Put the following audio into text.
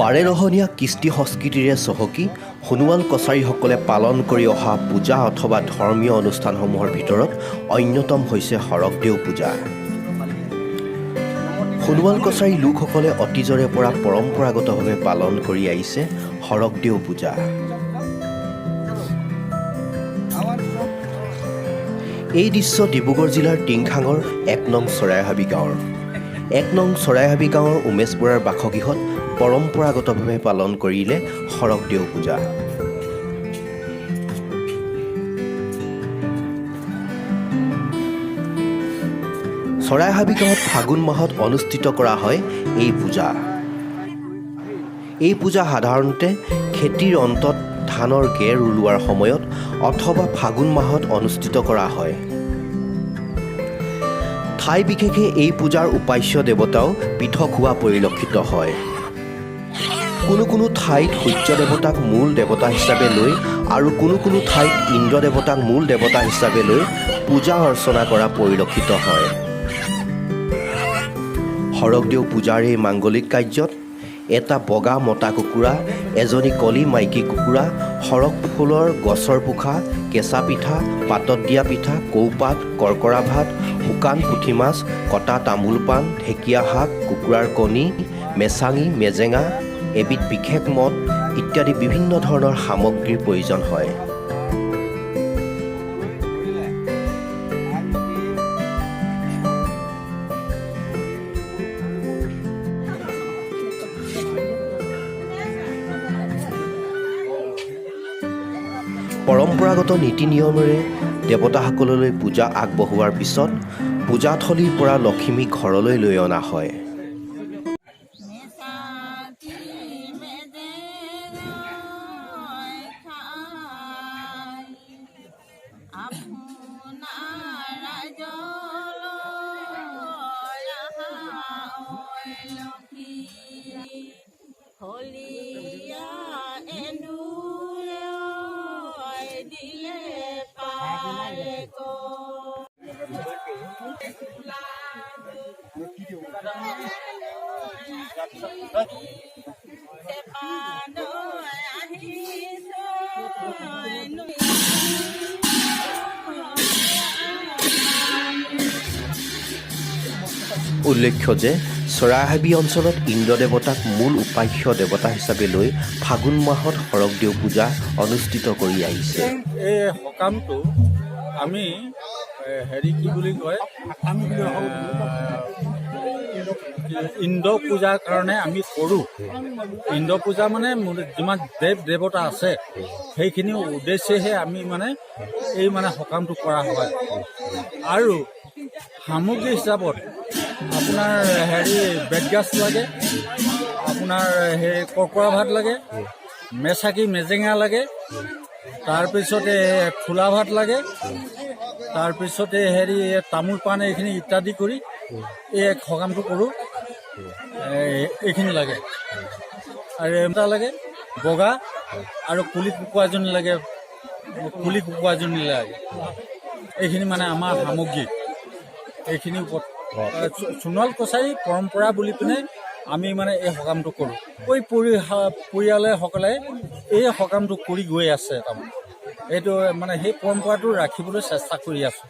বাৰেৰহণীয়া কৃষ্টি সংস্কৃতিৰে চহকী সোণোৱাল কছাৰীসকলে পালন কৰি অহা পূজা অথবা ধৰ্মীয় অনুষ্ঠানসমূহৰ ভিতৰত অন্যতম হৈছে শৰকদেউ পূজা। সোণোৱাল কছাৰী লোকসকলে অতীজৰে পৰা পৰম্পৰাগতভাৱে পালন কৰি আহিছে শৰকদেউ পূজা। এই দৃশ্য ডিব্ৰুগড় জিলাৰ টিংখাঙৰ ১ নং চৰাইহাবি গাঁৱৰ। ১ নং চৰাইহাবি গাঁৱৰ উমেশ বৰাৰ বাসগৃহত পৰম্পৰাগতভাৱে পালন কৰিলে শৰকদেউ পূজা। চৰাইহাবি গাঁৱত ফাগুন মাহত অনুষ্ঠিত কৰা হয় এই পূজা। এই পূজা সাধাৰণতে খেতিৰ অন্তত ধানৰ গেৰ ওলোৱাৰ সময়ত অথবা ফাগুন মাহত অনুষ্ঠিত কৰা হয়। ঠাই বিশেষে এই পূজাৰ উপাস্য দেৱতাও পৃথক হোৱা পৰিলক্ষিত হয়। কোনো ঠাইত সূৰ্য দেৱতাক মূল দেৱতা হিচাপে লৈ আৰু কোনো ঠাইত ইন্দ্ৰ দেৱতাক মূল দেৱতা হিচাপে লৈ পূজা অৰ্চনা কৰা পৰিলক্ষিত হয়। শৰকদেউ পূজাৰ এই মাংগলিক কাৰ্যত এটা বগা মতা কুকুৰা, এজনী কলি মাইকী কুকুৰা, শৰক ফুলৰ গছৰ পোখা, কেঁচা পিঠা, পাতত দিয়া পিঠা, কৌপাত, কৰ্কৰা ভাত, শুকান পুঠি মাছ, কটা তামোল পাণ, ঢেকীয়া শাক, কুকুৰাৰ কণী, মেচাঙি, মেজেঙা, এবিধ বিশেষ মদ ইত্যাদি বিভিন্ন ধৰণৰ সামগ্ৰীৰ প্ৰয়োজন হয়। পৰম্পৰাগত নীতি নিয়মেৰে দেৱতাসকললৈ পূজা আগবঢ়োৱাৰ পিছত পূজাথলীৰ পৰা লখিমীক ঘৰলৈ লৈ অনা হয়। উল্লেখ্য যে চৰাইহাবি অঞ্চলত ইন্দ্ৰ দেৱতাক মূল উপাস্য দেৱতা হিচাপে লৈ ফাগুন মাহত শৰকদেউ পূজা অনুষ্ঠিত কৰি আহিছে। এই সকামটো আমি কি বুলি কয়, ইন্দ্ৰ পূজাৰ কাৰণে আমি কৰোঁ। ইন্দ্ৰ পূজা মানে যিমান দেৱ দেৱতা আছে সেইখিনি উদ্দেশ্যেহে আমি এই সকামটো কৰা হয়। আৰু সামগ্ৰী হিচাপত আপোনাৰ বেতগাজ লাগে, আপোনাৰ কৰ্কৰা ভাত লাগে, মেচাকি মেজেঙা লাগে, তাৰপিছতে ফুলা ভাত লাগে, তাৰপিছতে তামোল পাণ এইখিনি ইত্যাদি কৰি এই সকামটো কৰোঁ। এইখিনি লাগে আৰু এটা লাগে বগা আৰু কুলি কুকুৰা এজনী লাগে, এইখিনি আমাৰ সামগ্ৰী। এইখিনি ওপৰত সোণোৱাল কছাৰী পৰম্পৰা বুলি পিনে আমি এই সকামটো কৰোঁ। পৰিয়ালসকলে এই সকামটো কৰি গৈ আছে। তাৰমানে এইটো সেই পৰম্পৰাটো ৰাখিবলৈ চেষ্টা কৰি আছোঁ।